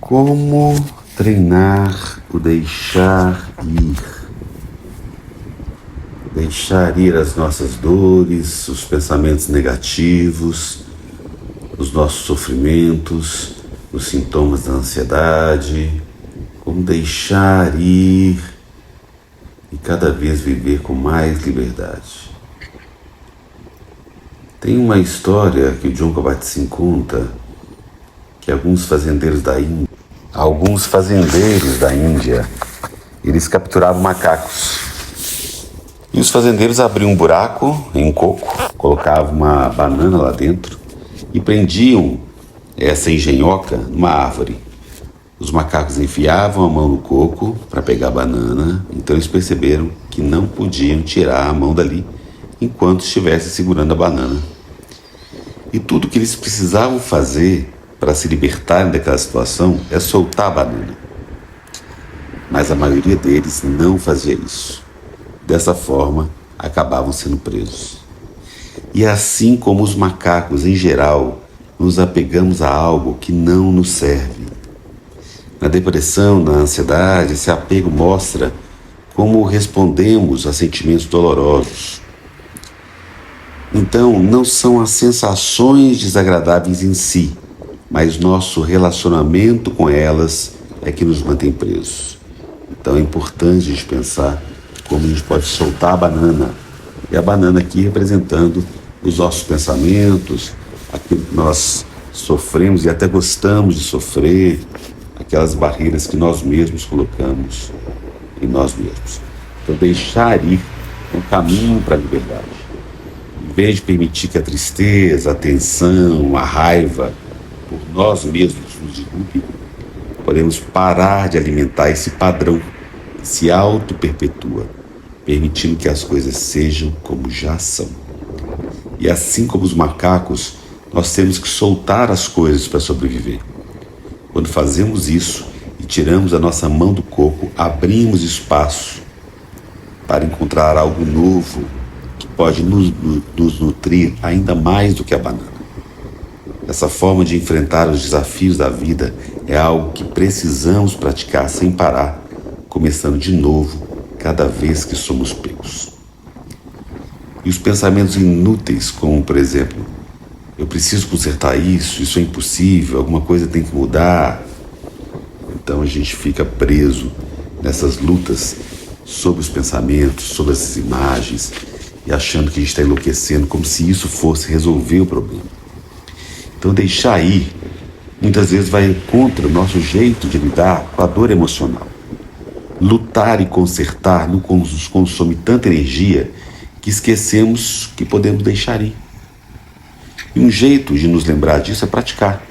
Como treinar o deixar ir? Deixar ir as nossas dores, os pensamentos negativos, os nossos sofrimentos, os sintomas da ansiedade. Como deixar ir e cada vez viver com mais liberdade. Tem uma história que o John Kabat-Zinn conta que alguns fazendeiros da Índia, eles capturavam macacos. E os fazendeiros abriam um buraco em um coco, colocavam uma banana lá dentro e prendiam essa engenhoca numa árvore. Os macacos enfiavam a mão no coco para pegar a banana, então eles perceberam que não podiam tirar a mão dali enquanto estivessem segurando a banana. E tudo que eles precisavam fazer para se libertarem daquela situação é soltar a banana. Mas a maioria deles não fazia isso. Dessa forma, acabavam sendo presos. E assim como os macacos em geral, nos apegamos a algo que não nos serve. Na depressão, na ansiedade, esse apego mostra como respondemos a sentimentos dolorosos. Então, não são as sensações desagradáveis em si, mas nosso relacionamento com elas é que nos mantém presos. Então é importante a gente pensar como a gente pode soltar a banana. E a banana aqui representando os nossos pensamentos, aquilo que nós sofremos e até gostamos de sofrer, aquelas barreiras que nós mesmos colocamos em nós mesmos. Então deixar ir é um caminho para a liberdade. Em vez de permitir que a tristeza, a tensão, a raiva por nós mesmos nos derrube, podemos parar de alimentar esse padrão que se auto-perpetua, permitindo que as coisas sejam como já são. E assim como os macacos, nós temos que soltar as coisas para sobreviver. Quando fazemos isso e tiramos a nossa mão do coco, abrimos espaço para encontrar algo novo que pode nos nutrir ainda mais do que a banana. Essa forma de enfrentar os desafios da vida é algo que precisamos praticar sem parar, começando de novo cada vez que somos pegos. E os pensamentos inúteis, como por exemplo, eu preciso consertar isso é impossível, alguma coisa tem que mudar. Então a gente fica preso nessas lutas sobre os pensamentos, sobre essas imagens e achando que a gente está enlouquecendo, como se isso fosse resolver o problema. Então deixar ir muitas vezes vai contra o nosso jeito de lidar com a dor emocional. Lutar e consertar nos consome tanta energia que esquecemos que podemos deixar ir. E um jeito de nos lembrar disso é praticar.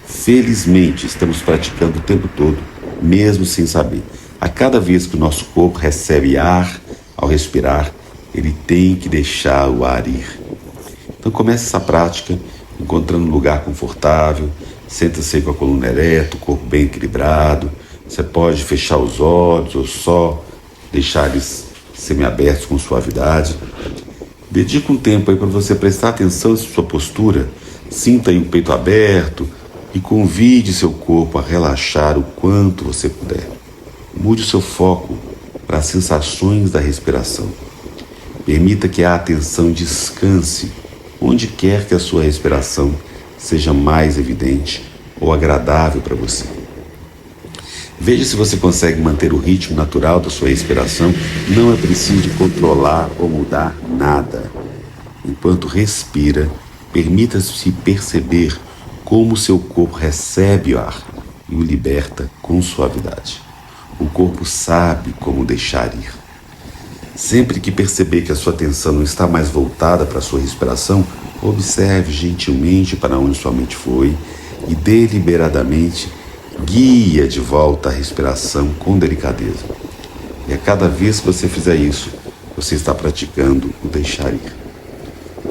Felizmente, estamos praticando o tempo todo, mesmo sem saber. A cada vez que o nosso corpo recebe ar, ao respirar, ele tem que deixar o ar ir. Então comece essa prática encontrando um lugar confortável, senta-se com a coluna ereta, o corpo bem equilibrado. Você pode fechar os olhos ou só deixar eles semiabertos com suavidade. Dedique um tempo aí para você prestar atenção em sua postura, sinta aí o peito aberto e convide seu corpo a relaxar o quanto você puder. Mude o seu foco para as sensações da respiração. Permita que a atenção descanse onde quer que a sua respiração seja mais evidente ou agradável para você. Veja se você consegue manter o ritmo natural da sua respiração. Não é preciso controlar ou mudar nada. Enquanto respira, permita-se perceber como seu corpo recebe o ar e o liberta com suavidade. O corpo sabe como deixar ir. Sempre que perceber que a sua atenção não está mais voltada para a sua respiração, observe gentilmente para onde sua mente foi e deliberadamente guia de volta a respiração com delicadeza. E a cada vez que você fizer isso, você está praticando o deixar ir.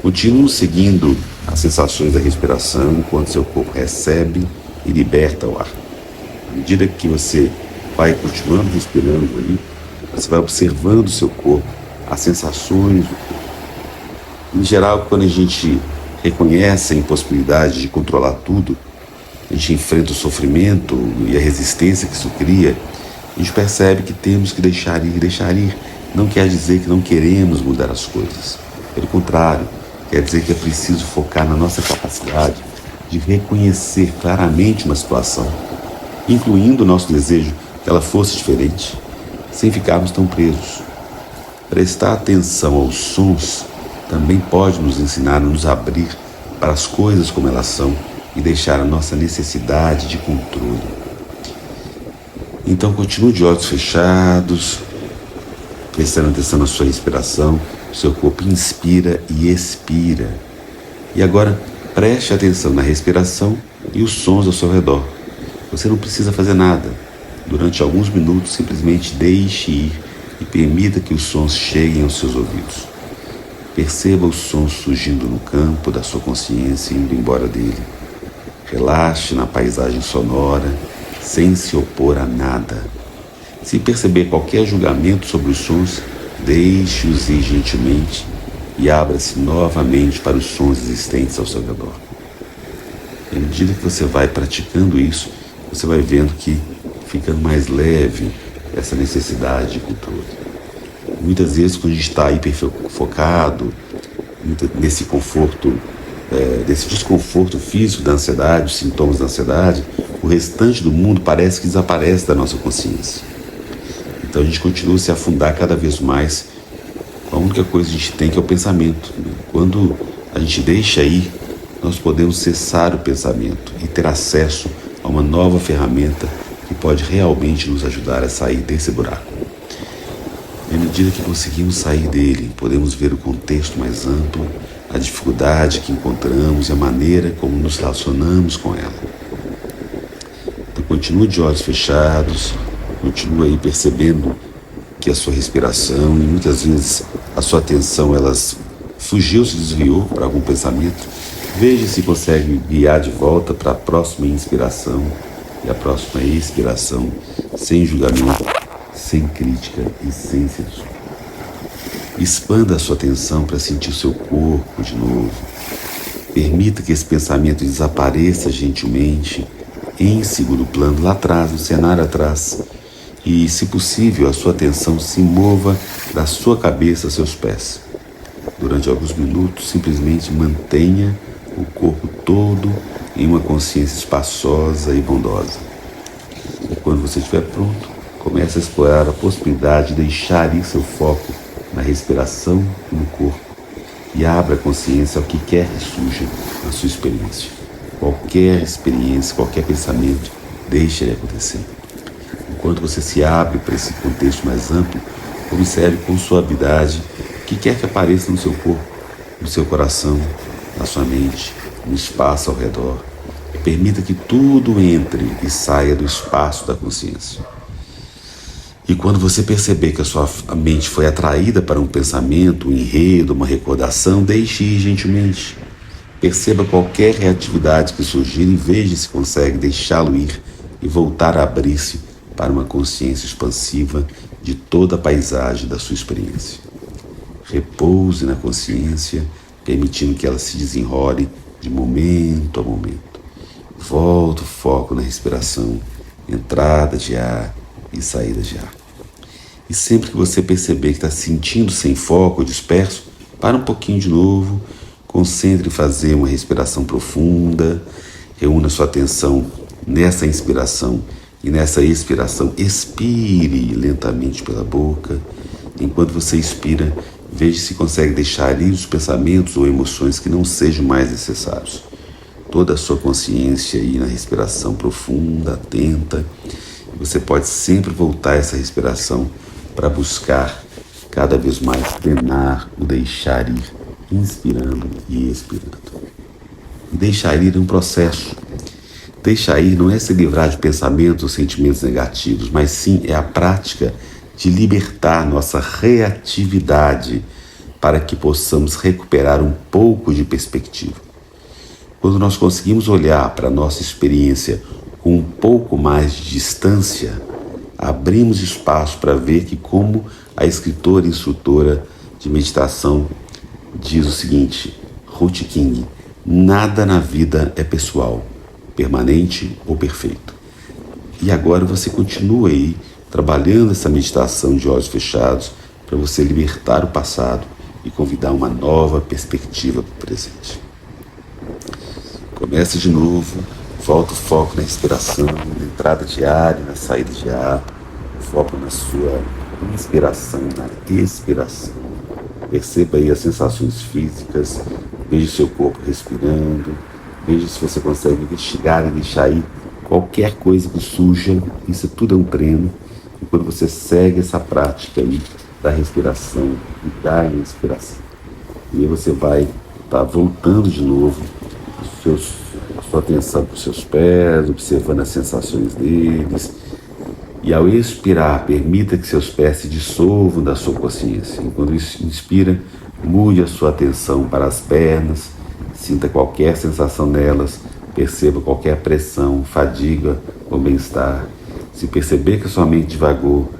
Continue seguindo as sensações da respiração enquanto seu corpo recebe e liberta o ar. À medida que você vai continuando respirando ali, você vai observando o seu corpo, as sensações do corpo. Em geral, quando a gente reconhece a impossibilidade de controlar tudo, a gente enfrenta o sofrimento e a resistência que isso cria, a gente percebe que temos que deixar ir. Deixar ir não quer dizer que não queremos mudar as coisas. Pelo contrário, quer dizer que é preciso focar na nossa capacidade de reconhecer claramente uma situação, incluindo o nosso desejo que ela fosse diferente, sem ficarmos tão presos. Prestar atenção aos sons também pode nos ensinar a nos abrir para as coisas como elas são e deixar a nossa necessidade de controle. Então continue de olhos fechados, prestando atenção na sua respiração. O seu corpo inspira e expira. E agora preste atenção na respiração e os sons ao seu redor. Você não precisa fazer nada. Durante alguns minutos, simplesmente deixe ir e permita que os sons cheguem aos seus ouvidos. Perceba os sons surgindo no campo da sua consciência e indo embora dele. Relaxe na paisagem sonora, sem se opor a nada. Se perceber qualquer julgamento sobre os sons, deixe-os ir gentilmente e abra-se novamente para os sons existentes ao seu redor. E à medida que você vai praticando isso, você vai vendo que fica mais leve essa necessidade de controle. Muitas vezes, quando a gente está hiperfocado, nesse conforto, desse desconforto físico da ansiedade, os sintomas da ansiedade, o restante do mundo parece que desaparece da nossa consciência. Então a gente continua a se afundar cada vez mais. A única coisa que a gente tem que é o pensamento. Quando a gente deixa ir, nós podemos cessar o pensamento e ter acesso a uma nova ferramenta que pode realmente nos ajudar a sair desse buraco. E à medida que conseguimos sair dele, podemos ver o contexto mais amplo, a dificuldade que encontramos e a maneira como nos relacionamos com ela. Então continue de olhos fechados, continue aí percebendo que a sua respiração e muitas vezes a sua atenção fugiu, se desviou para algum pensamento. Veja se consegue guiar de volta para a próxima inspiração e a próxima expiração, sem julgamento, sem crítica e sem censura. Expanda a sua atenção para sentir o seu corpo de novo. Permita que esse pensamento desapareça gentilmente em segundo plano, lá atrás, no cenário atrás. E, se possível, a sua atenção se mova da sua cabeça aos seus pés. Durante alguns minutos, simplesmente mantenha o corpo todo em uma consciência espaçosa e bondosa. E quando você estiver pronto, comece a explorar a possibilidade de deixar ir seu foco na respiração e no corpo e abra a consciência ao que quer que surja na sua experiência. Qualquer experiência, qualquer pensamento, deixe ele acontecer. Enquanto você se abre para esse contexto mais amplo, observe com suavidade o que quer que apareça no seu corpo, no seu coração, na sua mente, no espaço ao redor. Permita que tudo entre e saia do espaço da consciência. E quando você perceber que a sua mente foi atraída para um pensamento, um enredo, uma recordação, deixe ir gentilmente. Perceba qualquer reatividade que surgir e veja se consegue deixá-lo ir e voltar a abrir-se para uma consciência expansiva de toda a paisagem da sua experiência. Repouse na consciência, permitindo que ela se desenrole de momento a momento. Volta o foco na respiração, entrada de ar e saída de ar. E sempre que você perceber que está se sentindo sem foco, disperso, para um pouquinho de novo, concentre em fazer uma respiração profunda, reúna sua atenção nessa inspiração e nessa expiração. Expire lentamente pela boca. Enquanto você expira, veja se consegue deixar ir os pensamentos ou emoções que não sejam mais necessários. Toda a sua consciência aí na respiração profunda, atenta. Você pode sempre voltar a essa respiração para buscar cada vez mais treinar o deixar ir, inspirando e expirando. Deixar ir é um processo. Deixar ir não é se livrar de pensamentos ou sentimentos negativos, mas sim é a prática de libertar nossa reatividade para que possamos recuperar um pouco de perspectiva. Quando nós conseguimos olhar para a nossa experiência com um pouco mais de distância, abrimos espaço para ver que, como a escritora e instrutora de meditação diz o seguinte, Ruth King, nada na vida é pessoal. permanente ou perfeito. E agora você continua aí trabalhando essa meditação de olhos fechados para você libertar o passado e convidar uma nova perspectiva para o presente. Comece de novo, volta o foco na inspiração, na entrada de ar e na saída de ar, foco na sua inspiração, na expiração. Perceba aí as sensações físicas, veja o seu corpo respirando, veja se você consegue investigar e deixar aí qualquer coisa que surja. Isso tudo é um treino. E quando você segue essa prática aí da respiração e da inspiração, e aí você vai estar voltando de novo a sua atenção para os seus pés, observando as sensações deles. E ao expirar, permita que seus pés se dissolvam da sua consciência. Enquanto inspira, mude a sua atenção para as pernas, sinta qualquer sensação nelas, perceba qualquer pressão, fadiga ou bem-estar. Se perceber que a sua mente divagou,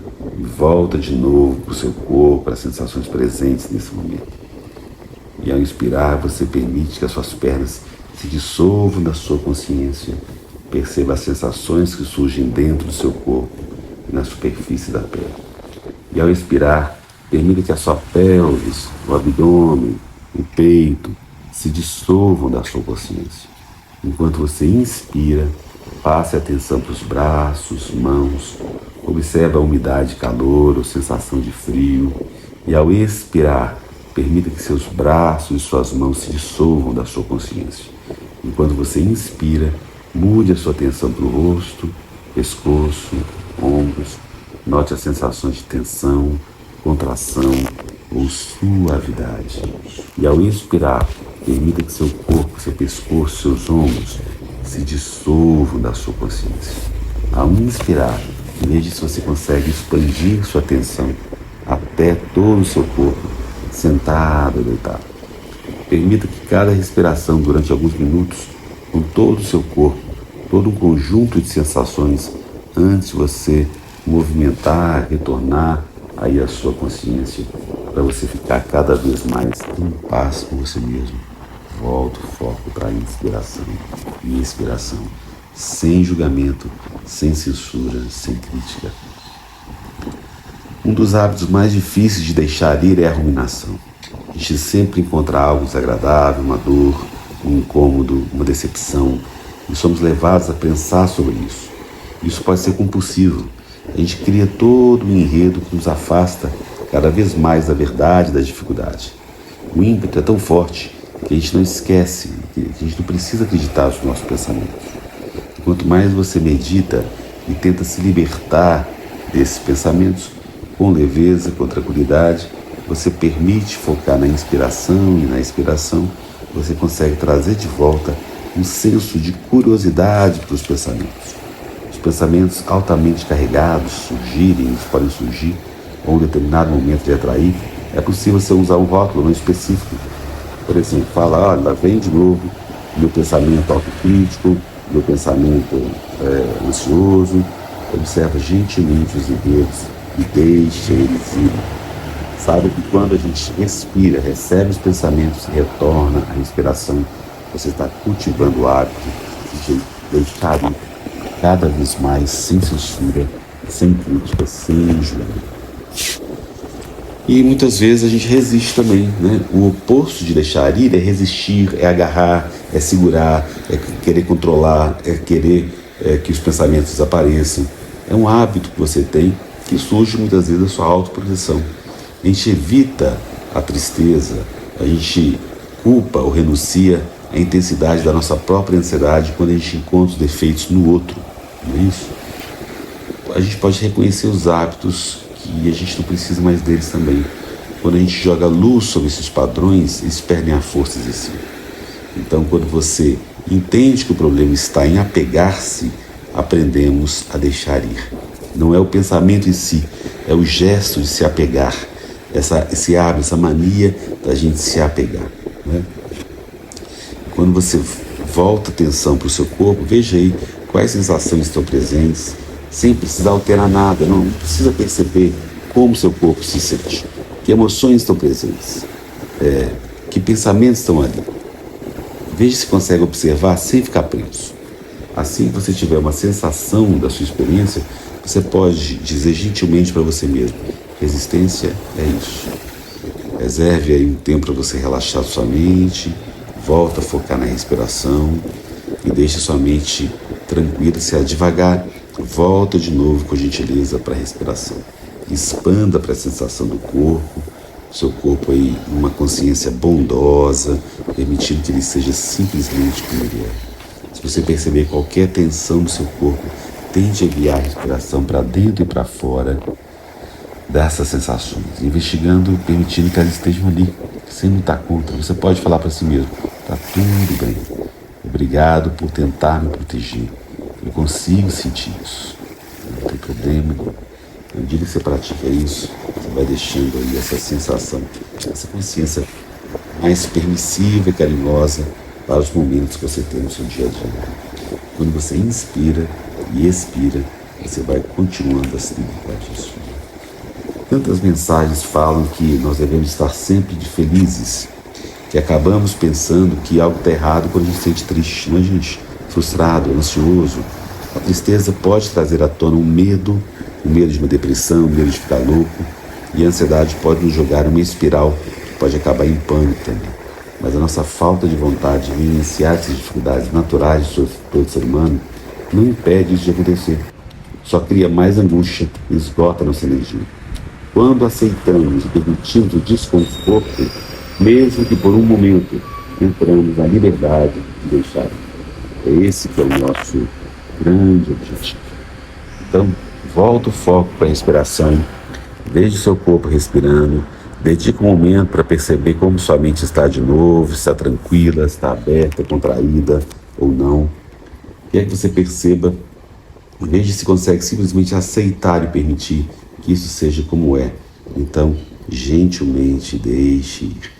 volta de novo para o seu corpo, para as sensações presentes nesse momento. E ao inspirar, você permite que as suas pernas se dissolvam da sua consciência. Perceba as sensações que surgem dentro do seu corpo e na superfície da pele. E ao expirar, permita que a sua pelvis, o abdômen, o peito se dissolvam da sua consciência. Enquanto você inspira, passe a atenção para os braços, mãos, observe a umidade, calor ou sensação de frio. E ao expirar, permita que seus braços e suas mãos se dissolvam da sua consciência. Enquanto você inspira, mude a sua atenção para o rosto, pescoço, ombros. Note as sensações de tensão, contração ou suavidade. E ao expirar, permita que seu corpo, seu pescoço, seus ombros se dissolvam da sua consciência. Ao inspirar, veja se você consegue expandir sua atenção até todo o seu corpo, sentado ou deitado. Permita que cada respiração durante alguns minutos, com todo o seu corpo, todo um conjunto de sensações, antes de você movimentar, retornar aí a sua consciência, para você ficar cada vez mais em paz com você mesmo. Volta o foco para a inspiração e expiração, sem julgamento, sem censura, sem crítica. Um dos hábitos mais difíceis de deixar ir é a ruminação. A gente sempre encontra algo desagradável, uma dor, um incômodo, uma decepção, e somos levados a pensar sobre isso. Isso pode ser compulsivo. A gente cria todo um enredo que nos afasta cada vez mais da verdade e da dificuldade. O ímpeto é tão forte que a gente não esquece, que a gente não precisa acreditar nos nossos pensamentos. Quanto mais você medita e tenta se libertar desses pensamentos, com leveza, com tranquilidade, você permite focar na inspiração e na expiração, você consegue trazer de volta um senso de curiosidade para os pensamentos. Os pensamentos altamente carregados surgirem, eles podem surgir, ou em um determinado momento de atrair, é possível você usar um rótulo não específico. Por exemplo, fala, olha, lá vem de novo meu pensamento autocrítico, meu pensamento ansioso. Observa gentilmente os enredos e deixa eles ir. Sabe que quando a gente respira, recebe os pensamentos e retorna à respiração, você está cultivando o hábito de deixar ir cada vez mais, sem censura, sem crítica, sem julgamento. E muitas vezes a gente resiste também, né? O oposto de deixar ir é resistir, é agarrar, é segurar, é querer controlar, é querer que os pensamentos desapareçam. É um hábito que você tem que surge muitas vezes da sua autoproteção. A gente evita a tristeza, a gente culpa ou renuncia à intensidade da nossa própria ansiedade quando a gente encontra os defeitos no outro, não é isso? A gente pode reconhecer os hábitos que a gente não precisa mais deles também. Quando a gente joga luz sobre esses padrões, eles perdem a força excessiva. Então, quando você entende que o problema está em apegar-se, aprendemos a deixar ir. Não é o pensamento em si, é o gesto de se apegar. Esse hábito, essa mania da gente se apegar, né? Quando você volta a atenção para o seu corpo, veja aí quais sensações estão presentes, sem precisar alterar nada, não precisa perceber como seu corpo se sente, que emoções estão presentes, que pensamentos estão ali. Veja se consegue observar sem ficar preso. Assim que você tiver uma sensação da sua experiência, você pode dizer gentilmente para você mesmo: resistência é isso. Reserve aí um tempo para você relaxar sua mente, volta a focar na respiração e deixe sua mente tranquila, se devagar, volta de novo com gentileza para a respiração. Expanda para a sensação do corpo, seu corpo aí numa consciência bondosa, permitindo que ele seja simplesmente como ele é. Se você perceber qualquer tensão no seu corpo, tente enviar a respiração para dentro e para fora dessas sensações, investigando, permitindo que elas estejam ali, sem lutar contra. Você pode falar para si mesmo: está tudo bem, obrigado por tentar me proteger, eu consigo sentir isso, não tem problema. À medida que você pratica isso, você vai deixando aí essa sensação, essa consciência mais permissiva e carinhosa para os momentos que você tem no seu dia a dia. Quando você inspira e expira, você vai continuando a se libertar disso. Tantas mensagens falam que nós devemos estar sempre felizes, que acabamos pensando que algo está errado quando a gente se sente triste, não é, gente? Frustrado, ansioso. A tristeza pode trazer à tona um medo de uma depressão, um medo de ficar louco, e a ansiedade pode nos jogar numa espiral que pode acabar em pânico também. Mas a nossa falta de vontade de vivenciar essas dificuldades naturais de todo ser humano não impede isso de acontecer. Só cria mais angústia e esgota nossa energia. Quando aceitamos e permitimos o desconforto, mesmo que por um momento, entramos na liberdade de deixar. É esse que é o nosso grande objetivo. Então, volta o foco para a respiração, deixe o seu corpo respirando, dedique um momento para perceber como sua mente está de novo, está tranquila, está aberta, contraída ou não. Quer que você perceba, veja se consegue simplesmente aceitar e permitir que isso seja como é. Então, gentilmente deixe ir.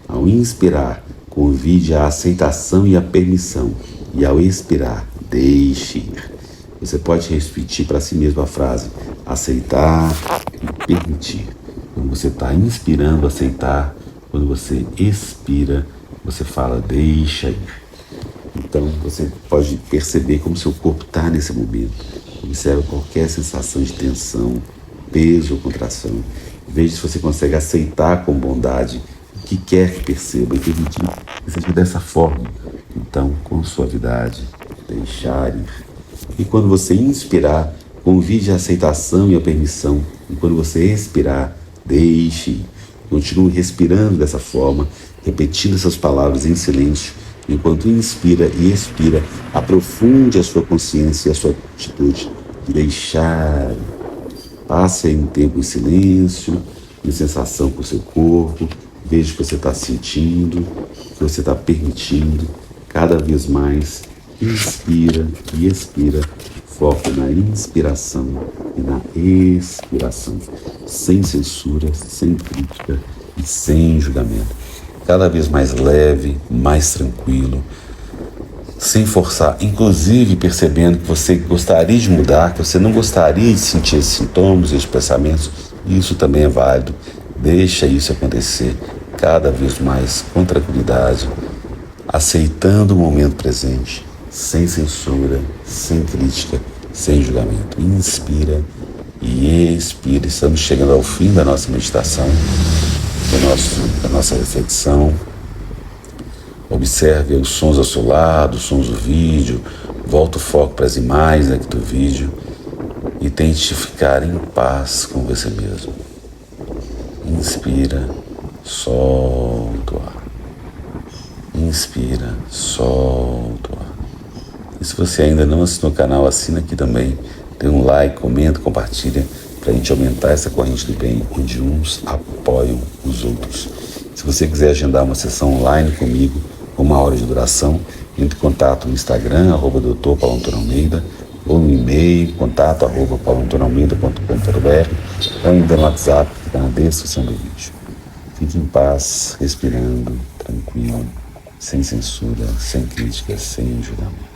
Ao inspirar, convide a aceitação e a permissão. E ao expirar, deixe ir. Você pode repetir para si mesmo a frase: aceitar e permitir. Quando você está inspirando, aceitar. Quando você expira, você fala: deixa ir. Então você pode perceber como seu corpo está nesse momento. Observe qualquer sensação de tensão, peso ou contração. Veja se você consegue aceitar com bondade o que quer que perceba e permitir que seja dessa forma. Então, com suavidade, deixar ir. E quando você inspirar, convide a aceitação e a permissão. E quando você expirar, deixe ir. Continue respirando dessa forma, repetindo essas palavras em silêncio. Enquanto inspira e expira, aprofunde a sua consciência e a sua atitude de deixar. Passe aí um tempo em silêncio, em sensação com o seu corpo. Veja o que você está sentindo, o que você está permitindo. Cada vez mais, inspira e expira. Foco na inspiração e na expiração. Sem censura, sem crítica e sem julgamento. Cada vez mais leve, mais tranquilo, sem forçar, inclusive percebendo que você gostaria de mudar, que você não gostaria de sentir esses sintomas, esses pensamentos. Isso também é válido. Deixa isso acontecer cada vez mais com tranquilidade, aceitando o momento presente, sem censura, sem crítica, sem julgamento. Inspira e expira. Estamos chegando ao fim da nossa meditação, da nossa reflexão. Observe os sons ao seu lado, os sons do vídeo. Volta o foco para as imagens aqui do vídeo e tente ficar em paz com você mesmo. Inspira, solta o ar. Inspira, solta o ar. E se você ainda não assinou o canal, assina aqui também. Dê um like, comenta, compartilha, para a gente aumentar essa corrente do bem, onde uns apoiam os outros. Se você quiser agendar uma sessão online comigo, com 1 hora de duração, entre em contato no Instagram, @Dr. Paulo Antônio Almeida, ou no e-mail, contato@pauloantonioalmeida.com.br, ou ainda no WhatsApp, que está na descrição do vídeo. Fique em paz, respirando, tranquilo, sem censura, sem crítica, sem julgamento.